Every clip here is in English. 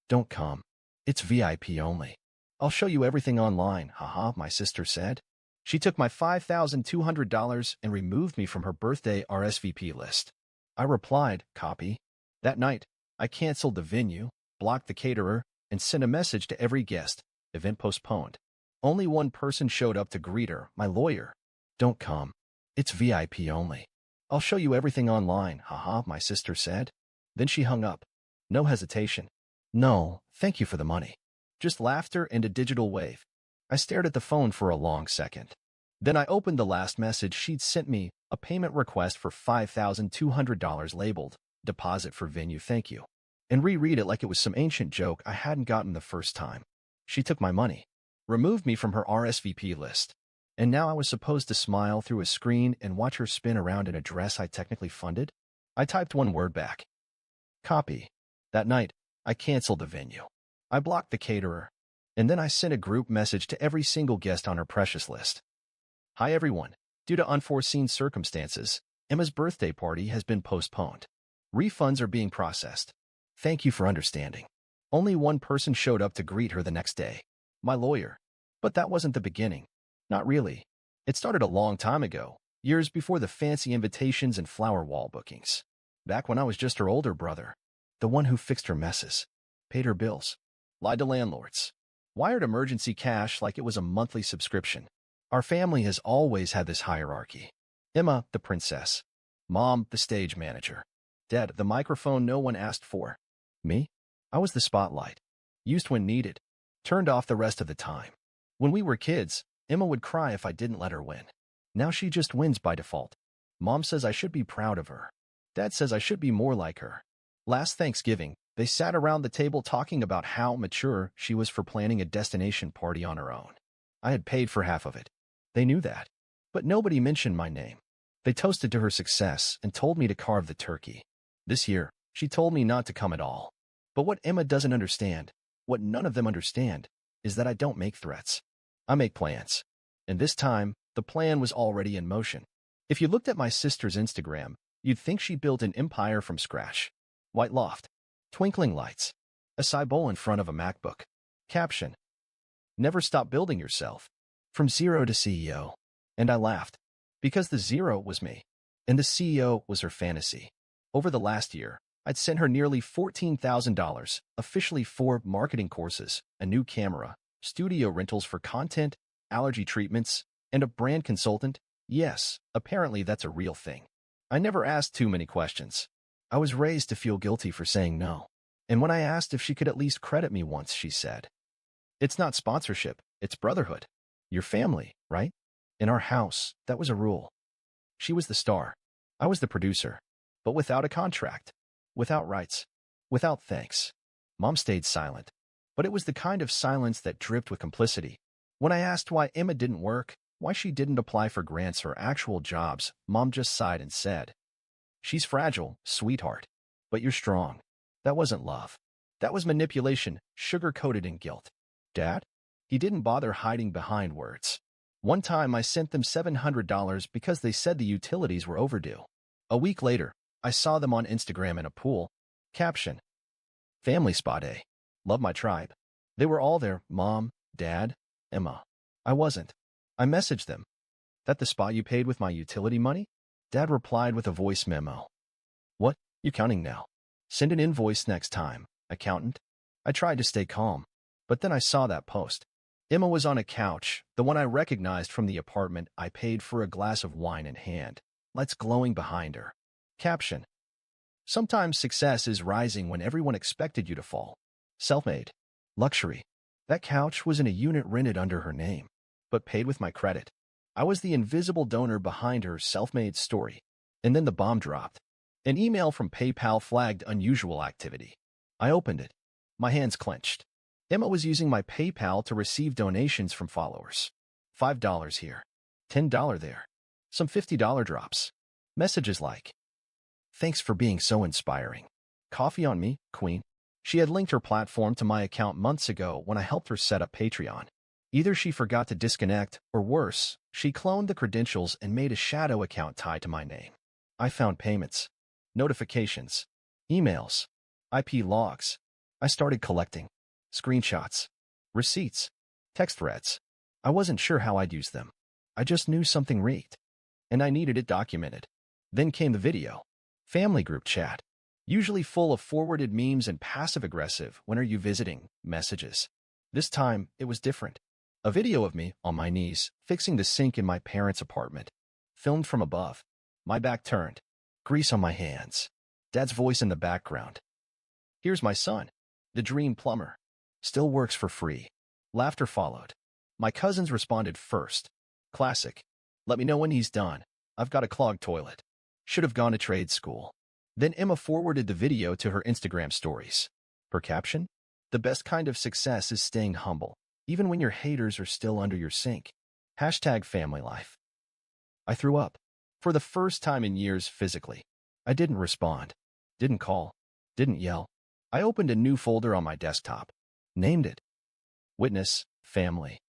Don't come. It's VIP only. I'll show you everything online, haha, my sister said. She took my $5,200 and removed me from her birthday RSVP list. I replied, copy. That night, I canceled the venue, blocked the caterer, and sent a message to every guest. Event postponed. Only one person showed up to greet her, my lawyer. Don't come. It's VIP only. I'll show you everything online, haha, my sister said. Then she hung up. No hesitation. No, thank you for the money. Just laughter and a digital wave. I stared at the phone for a long second. Then I opened the last message she'd sent me, a payment request for $5,200 labeled, deposit for venue thank you, and reread it like it was some ancient joke I hadn't gotten the first time. She took my money, removed me from her RSVP list, and now I was supposed to smile through a screen and watch her spin around in a dress I technically funded? I typed one word back. Copy. That night, I canceled the venue. I blocked the caterer, and then I sent a group message to every single guest on her precious list. Hi everyone. Due to unforeseen circumstances, Emma's birthday party has been postponed. Refunds are being processed. Thank you for understanding. Only one person showed up to greet her the next day. My lawyer. But that wasn't the beginning. Not really. It started a long time ago, years before the fancy invitations and flower wall bookings. Back when I was just her older brother, the one who fixed her messes, paid her bills, lied to landlords, wired emergency cash like it was a monthly subscription. Our family has always had this hierarchy. Emma, the princess. Mom, the stage manager. Dad, the microphone no one asked for. Me? I was the spotlight. Used when needed. Turned off the rest of the time. When we were kids, Emma would cry if I didn't let her win. Now she just wins by default. Mom says I should be proud of her. Dad says I should be more like her. Last Thanksgiving, they sat around the table talking about how mature she was for planning a destination party on her own. I had paid for half of it. They knew that. But nobody mentioned my name. They toasted to her success and told me to carve the turkey. This year, she told me not to come at all. But what Emma doesn't understand, what none of them understand, is that I don't make threats. I make plans. And this time, the plan was already in motion. If you looked at my sister's Instagram, you'd think she built an empire from scratch. White loft. Twinkling lights. Acai bowl in front of a MacBook. Caption. Never stop building yourself. From zero to CEO. And I laughed. Because the zero was me. And the CEO was her fantasy. Over the last year, I'd sent her nearly $14,000, officially 4 marketing courses, a new camera, studio rentals for content, allergy treatments, and a brand consultant. Yes, apparently that's a real thing. I never asked too many questions. I was raised to feel guilty for saying no. And when I asked if she could at least credit me once, she said, "It's not sponsorship, it's brotherhood. Your family, right?" In our house, that was a rule. She was the star. I was the producer. But without a contract. Without rights. Without thanks. Mom stayed silent. But it was the kind of silence that dripped with complicity. When I asked why Emma didn't work, why she didn't apply for grants or actual jobs, Mom just sighed and said, "She's fragile, sweetheart. But you're strong." That wasn't love. That was manipulation, sugar-coated in guilt. Dad? He didn't bother hiding behind words. One time I sent them $700 because they said the utilities were overdue. A week later, I saw them on Instagram in a pool. Caption. Family spot A. Love my tribe. They were all there, Mom, Dad, Emma. I wasn't. I messaged them. That the spot you paid with my utility money? Dad replied with a voice memo. What? You counting now? Send an invoice next time, accountant. I tried to stay calm, but then I saw that post. Emma was on a couch, the one I recognized from the apartment I paid for, a glass of wine in hand, lights glowing behind her. Caption. Sometimes success is rising when everyone expected you to fall. Self-made. Luxury. That couch was in a unit rented under her name, but paid with my credit. I was the invisible donor behind her self-made story. And then the bomb dropped. An email from PayPal flagged unusual activity. I opened it. My hands clenched. Emma was using my PayPal to receive donations from followers. $5 here. $10 there. Some $50 drops. Messages like, "Thanks for being so inspiring. Coffee on me, Queen." She had linked her platform to my account months ago when I helped her set up Patreon. Either she forgot to disconnect, or worse, she cloned the credentials and made a shadow account tied to my name. I found payments, notifications, emails, IP logs. I started collecting screenshots, receipts, text threads. I wasn't sure how I'd use them. I just knew something reeked, and I needed it documented. Then came the video. Family group chat. Usually full of forwarded memes and passive-aggressive "when are you visiting" messages. This time, it was different. A video of me on my knees, fixing the sink in my parents' apartment. Filmed from above. My back turned. Grease on my hands. Dad's voice in the background. "Here's my son. The dream plumber. Still works for free." Laughter followed. My cousins responded first. Classic. "Let me know when he's done. I've got a clogged toilet. Should have gone to trade school." Then Emma forwarded the video to her Instagram stories. Her caption? "The best kind of success is staying humble, even when your haters are still under your sink. Hashtag family life." I threw up. For the first time in years physically. I didn't respond. Didn't call. Didn't yell. I opened a new folder on my desktop. Named it Witness Family.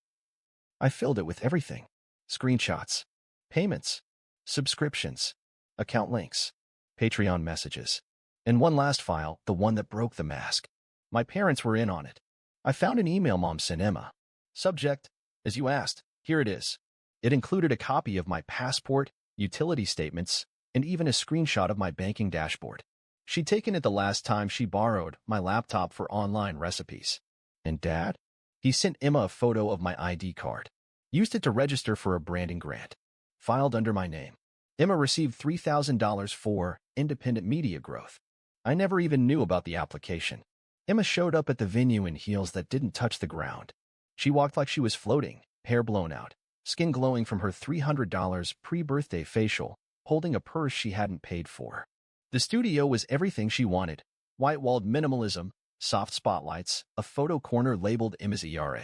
I filled it with everything. Screenshots. Payments. Subscriptions. Account links. Patreon messages. And one last file, the one that broke the mask. My parents were in on it. I found an email Mom sent Emma. Subject, as you asked, here it is. It included a copy of my passport, utility statements, and even a screenshot of my banking dashboard. She'd taken it the last time she borrowed my laptop for online recipes. And Dad? He sent Emma a photo of my ID card. Used it to register for a branding grant. Filed under my name. Emma received $3,000 for independent media growth. I never even knew about the application. Emma showed up at the venue in heels that didn't touch the ground. She walked like she was floating, hair blown out, skin glowing from her $300 pre-birthday facial, holding a purse she hadn't paid for. The studio was everything she wanted. White-walled minimalism, soft spotlights, a photo corner labeled Emma's ERA.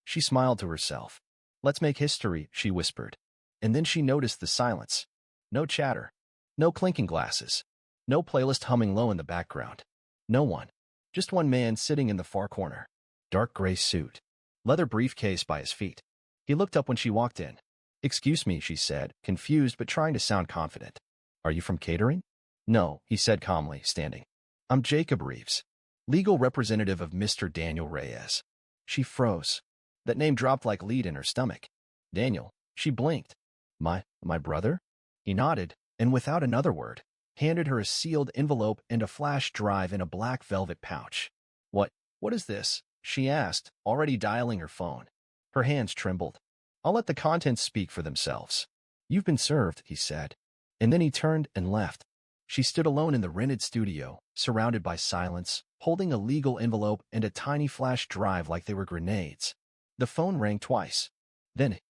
She smiled to herself. "Let's make history," she whispered. And then she noticed the silence. No chatter. No clinking glasses. No playlist humming low in the background. No one. Just one man sitting in the far corner. Dark gray suit. Leather briefcase by his feet. He looked up when she walked in. "Excuse me," she said, confused but trying to sound confident. "Are you from catering?" "No," he said calmly, standing. "I'm Jacob Reeves, legal representative of Mr. Daniel Reyes." She froze. That name dropped like lead in her stomach. "Daniel." She blinked. My brother?" He nodded, and without another word, handed her a sealed envelope and a flash drive in a black velvet pouch. What is this?" she asked, already dialing her phone. Her hands trembled. "I'll let the contents speak for themselves." "You've been served," he said. And then he turned and left. She stood alone in the rented studio, surrounded by silence, holding a legal envelope and a tiny flash drive like they were grenades. The phone rang twice. Then,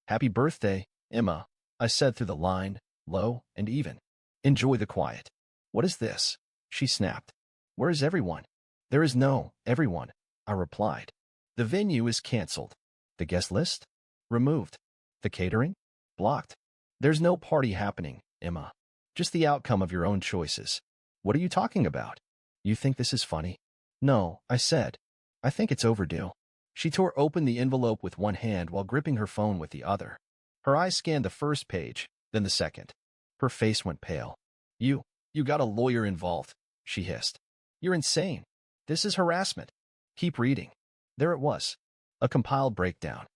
"Happy birthday, Emma," I said through the line, low and even. "Enjoy the quiet." "What is this?" she snapped. "Where is everyone?" "There is no everyone," I replied. "The venue is canceled. The guest list? Removed. The catering? Blocked. There's no party happening, Emma. Just the outcome of your own choices." "What are you talking about? You think this is funny?" "No," I said. "I think it's overdue." She tore open the envelope with one hand while gripping her phone with the other. Her eyes scanned the first page, then the second. Her face went pale. You got a lawyer involved," she hissed. "You're insane. This is harassment." "Keep reading." There it was. A compiled breakdown.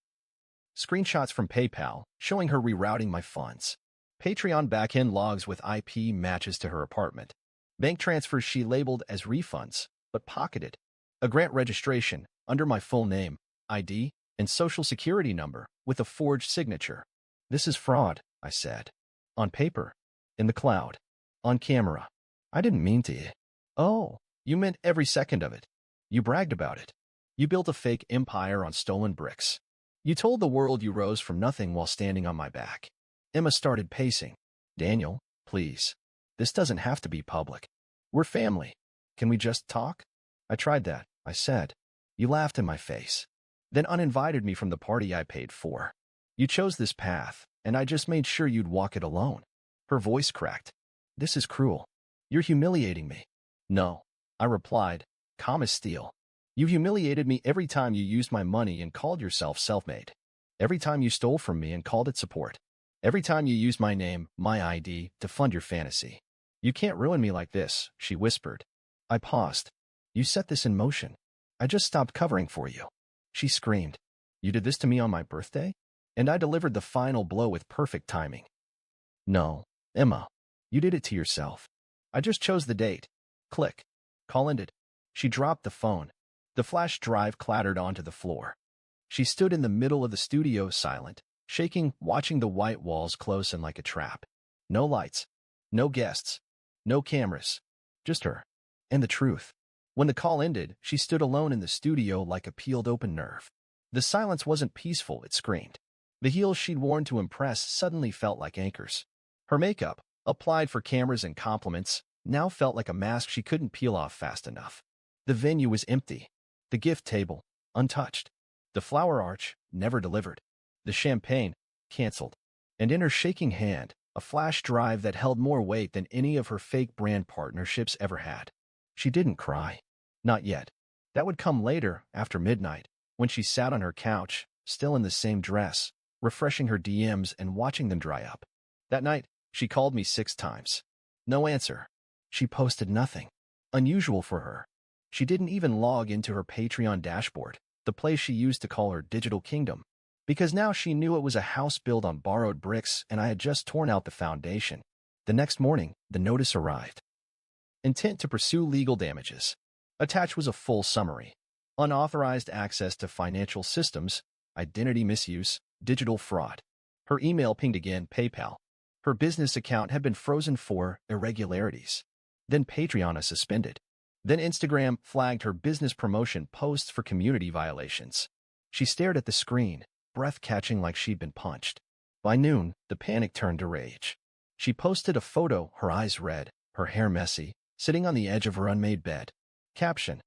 Screenshots from PayPal showing her rerouting my funds. Patreon backend logs with IP matches to her apartment. Bank transfers she labeled as refunds, but pocketed. A grant registration under my full name, ID, and social security number with a forged signature. "This is fraud," I said. "On paper. In the cloud. On camera. I didn't mean to." "Oh, you meant every second of it. You bragged about it. You built a fake empire on stolen bricks. You told the world you rose from nothing while standing on my back." Emma started pacing. "Daniel, please. This doesn't have to be public. We're family. Can we just talk?" "I tried that," I said. "You laughed in my face. Then uninvited me from the party I paid for. You chose this path, and I just made sure you'd walk it alone." Her voice cracked. "This is cruel. You're humiliating me." "No," I replied, calm as steel. "You humiliated me every time you used my money and called yourself self-made. Every time you stole from me and called it support. Every time you used my name, my ID, to fund your fantasy. You can't ruin me like this," she whispered. I paused. You set this in motion. I just stopped covering for you. She screamed. You did this to me on my birthday? And I delivered the final blow with perfect timing. No, Emma. You did it to yourself. I just chose the date. Click. Call ended. She dropped the phone. The flash drive clattered onto the floor. She stood in the middle of the studio, silent, shaking, watching the white walls close in like a trap. No lights. No guests. No cameras. Just her. And the truth. When the call ended, she stood alone in the studio like a peeled open nerve. The silence wasn't peaceful, it screamed. The heels she'd worn to impress suddenly felt like anchors. Her makeup, applied for cameras and compliments, now felt like a mask she couldn't peel off fast enough. The venue was empty. The gift table, untouched. The flower arch, never delivered. The champagne, canceled. And in her shaking hand, a flash drive that held more weight than any of her fake brand partnerships ever had. She didn't cry. Not yet. That would come later, after midnight, when she sat on her couch, still in the same dress, refreshing her DMs and watching them dry up. That night, she called me 6 times. No answer. She posted nothing. Unusual for her. She didn't even log into her Patreon dashboard, the place she used to call her digital kingdom, because now she knew it was a house built on borrowed bricks and I had just torn out the foundation. The next morning, the notice arrived. Intent to pursue legal damages. Attached was a full summary. Unauthorized access to financial systems, identity misuse, digital fraud. Her email pinged again, PayPal. Her business account had been frozen for irregularities. Then Patreon suspended. Then Instagram flagged her business promotion posts for community violations. She stared at the screen, breath catching like she'd been punched. By noon, the panic turned to rage. She posted a photo, her eyes red, her hair messy, sitting on the edge of her unmade bed. Caption: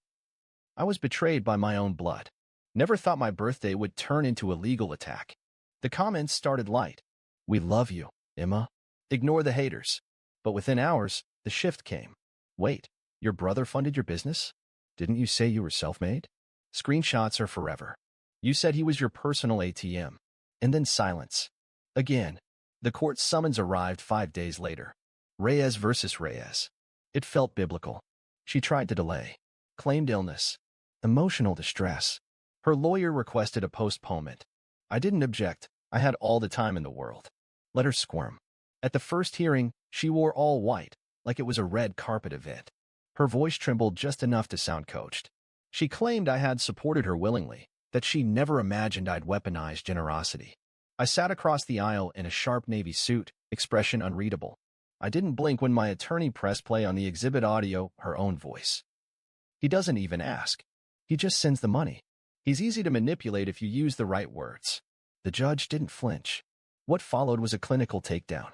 I was betrayed by my own blood. Never thought my birthday would turn into a legal attack. The comments started light. We love you, Emma. Ignore the haters. But within hours, the shift came. Wait, your brother funded your business? Didn't you say you were self-made? Screenshots are forever. You said he was your personal ATM. And then silence. Again. The court summons arrived 5 days later. Reyes versus Reyes. It felt biblical. She tried to delay. Claimed illness. Emotional distress. Her lawyer requested a postponement. I didn't object. I had all the time in the world. Let her squirm. At the first hearing, she wore all white, like it was a red carpet event. Her voice trembled just enough to sound coached. She claimed I had supported her willingly, that she never imagined I'd weaponized generosity. I sat across the aisle in a sharp navy suit, expression unreadable. I didn't blink when my attorney pressed play on the exhibit audio, her own voice. He doesn't even ask. He just sends the money. He's easy to manipulate if you use the right words. The judge didn't flinch. What followed was a clinical takedown.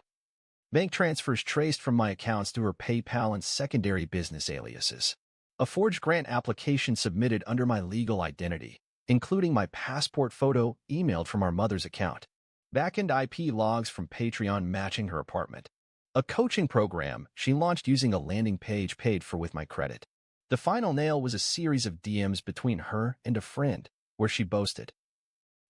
Bank transfers traced from my accounts to her PayPal and secondary business aliases. A forged grant application submitted under my legal identity, including my passport photo emailed from our mother's account. Back-end IP logs from Patreon matching her apartment. A coaching program she launched using a landing page paid for with my credit. The final nail was a series of DMs between her and a friend, where she boasted.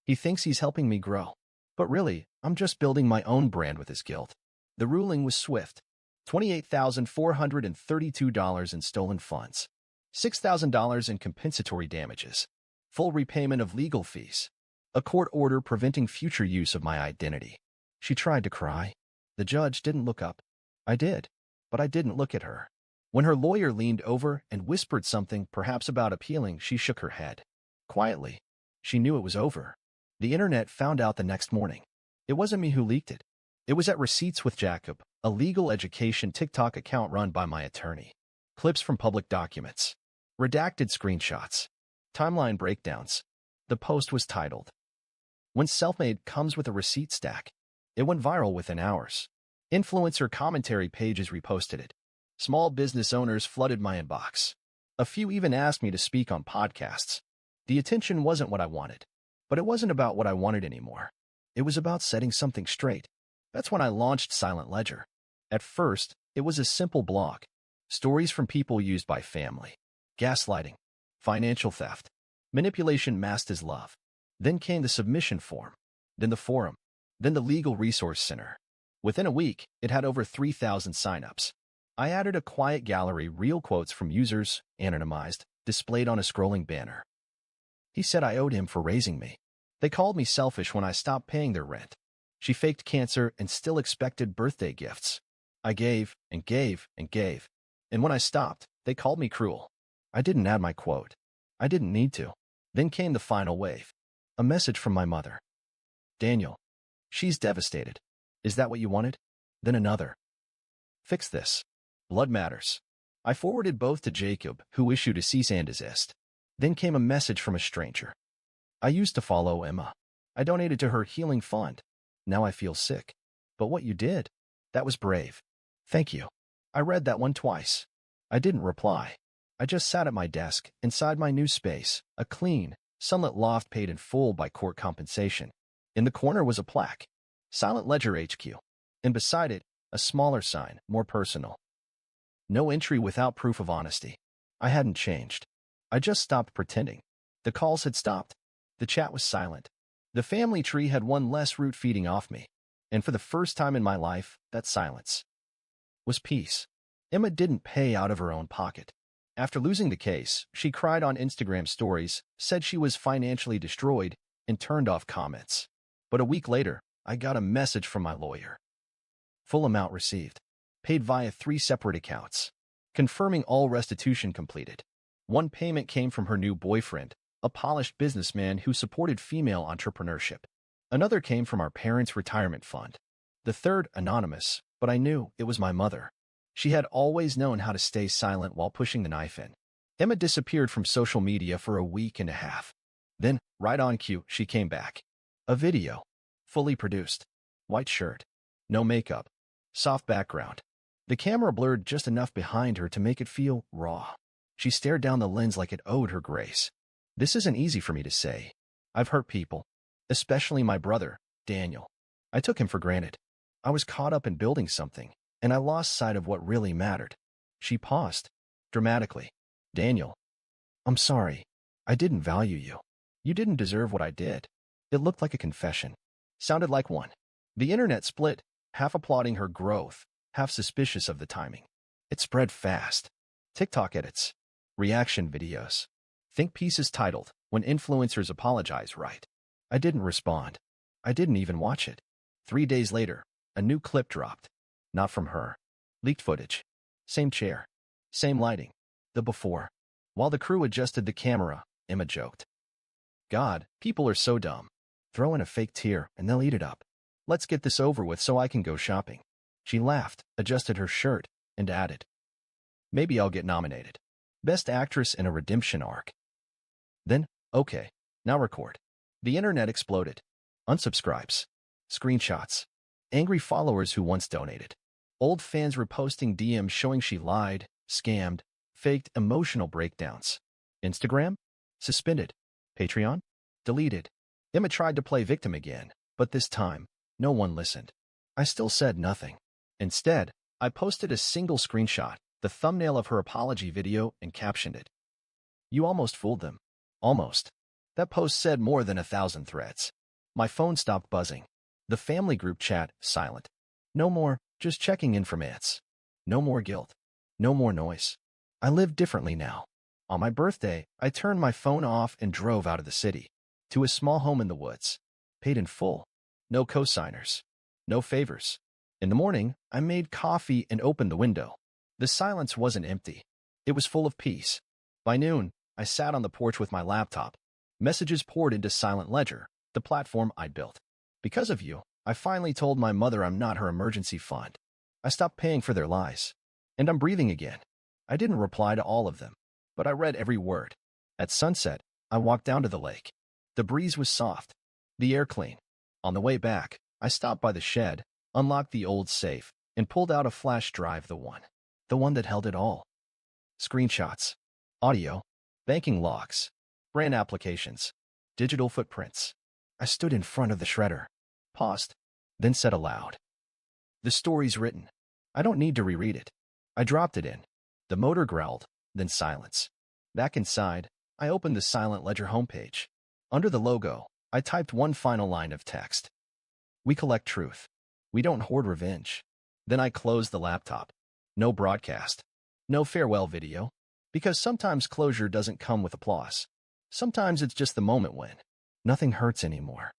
He thinks he's helping me grow. But really, I'm just building my own brand with his guilt. The ruling was swift. $28,432 in stolen funds. $6,000 in compensatory damages. Full repayment of legal fees. A court order preventing future use of my identity. She tried to cry. The judge didn't look up. I did, but I didn't look at her. When her lawyer leaned over and whispered something, perhaps about appealing, she shook her head. Quietly. She knew it was over. The internet found out the next morning. It wasn't me who leaked it. It was at Receipts with Jacob, a legal education TikTok account run by my attorney. Clips from public documents. Redacted screenshots. Timeline breakdowns. The post was titled, When Self-Made Comes with a Receipt Stack. It went viral within hours. Influencer commentary pages reposted it. Small business owners flooded my inbox. A few even asked me to speak on podcasts. The attention wasn't what I wanted. But it wasn't about what I wanted anymore. It was about setting something straight. That's when I launched Silent Ledger. At first, it was a simple blog. Stories from people used by family. Gaslighting. Financial theft. Manipulation masked as love. Then came the submission form. Then the forum. Then the Legal Resource Center. Within a week, it had over 3,000 signups. I added a quiet gallery, real quotes from users, anonymized, displayed on a scrolling banner. He said I owed him for raising me. They called me selfish when I stopped paying their rent. She faked cancer and still expected birthday gifts. I gave and gave and gave. And when I stopped, they called me cruel. I didn't add my quote. I didn't need to. Then came the final wave. A message from my mother. Daniel, she's devastated. Is that what you wanted? Then another. Fix this. Blood matters. I forwarded both to Jacob, who issued a cease and desist. Then came a message from a stranger. I used to follow Emma. I donated to her healing fund. Now I feel sick. But what you did? That was brave. Thank you. I read that one twice. I didn't reply. I just sat at my desk, inside my new space, a clean, sunlit loft paid in full by court compensation. In the corner was a plaque. Silent Ledger HQ. And beside it, a smaller sign, more personal. No entry without proof of honesty. I hadn't changed. I just stopped pretending. The calls had stopped. The chat was silent. The family tree had one less root feeding off me. And for the first time in my life, that silence was peace. Emma didn't pay out of her own pocket. After losing the case, she cried on Instagram stories, said she was financially destroyed, and turned off comments. But a week later, I got a message from my lawyer. Full amount received. Paid via 3 separate accounts. Confirming all restitution completed. One payment came from her new boyfriend, a polished businessman who supported female entrepreneurship. Another came from our parents' retirement fund. The third, anonymous, but I knew it was my mother. She had always known how to stay silent while pushing the knife in. Emma disappeared from social media for a week and a half. Then, right on cue, she came back. A video. Fully produced. White shirt. No makeup. Soft background. The camera blurred just enough behind her to make it feel raw. She stared down the lens like it owed her grace. This isn't easy for me to say. I've hurt people. Especially my brother, Daniel. I took him for granted. I was caught up in building something, and I lost sight of what really mattered. She paused, dramatically. Daniel, I'm sorry. I didn't value you. You didn't deserve what I did. It looked like a confession. Sounded like one. The internet split, half applauding her growth, half suspicious of the timing. It spread fast. TikTok edits. Reaction videos. Think pieces titled, When Influencers Apologize Right. I didn't respond. I didn't even watch it. 3 days later, a new clip dropped. Not from her. Leaked footage. Same chair. Same lighting. The before. While the crew adjusted the camera, Emma joked. God, people are so dumb. Throw in a fake tear and they'll eat it up. Let's get this over with so I can go shopping. She laughed, adjusted her shirt, and added. Maybe I'll get nominated. Best Actress in a Redemption Arc. Then, okay, now record. The internet exploded. Unsubscribes. Screenshots. Angry followers who once donated. Old fans reposting DMs showing she lied, scammed, faked emotional breakdowns. Instagram? Suspended. Patreon? Deleted. Emma tried to play victim again, but this time, no one listened. I still said nothing. Instead, I posted a single screenshot, the thumbnail of her apology video, and captioned it. You almost fooled them. Almost. That post said more than 1,000 threads. My phone stopped buzzing. The family group chat, silent. No more, just checking in from aunts. No more guilt. No more noise. I live differently now. On my birthday, I turned my phone off and drove out of the city. To a small home in the woods. Paid in full. No co-signers. No favors. In the morning, I made coffee and opened the window. The silence wasn't empty. It was full of peace. By noon, I sat on the porch with my laptop. Messages poured into Silent Ledger, the platform I'd built. Because of you, I finally told my mother I'm not her emergency fund. I stopped paying for their lies. And I'm breathing again. I didn't reply to all of them, but I read every word. At sunset, I walked down to the lake. The breeze was soft. The air clean. On the way back, I stopped by the shed, unlocked the old safe, and pulled out a flash drive, the one that held it all. Screenshots. Audio. Banking logs. Brand applications. Digital footprints. I stood in front of the shredder. Paused. Then said aloud. The story's written. I don't need to reread it. I dropped it in. The motor growled, then silence. Back inside, I opened the Silent Ledger homepage. Under the logo, I typed one final line of text. We collect truth. We don't hoard revenge. Then I closed the laptop. No broadcast. No farewell video. Because sometimes closure doesn't come with applause. Sometimes it's just the moment when nothing hurts anymore.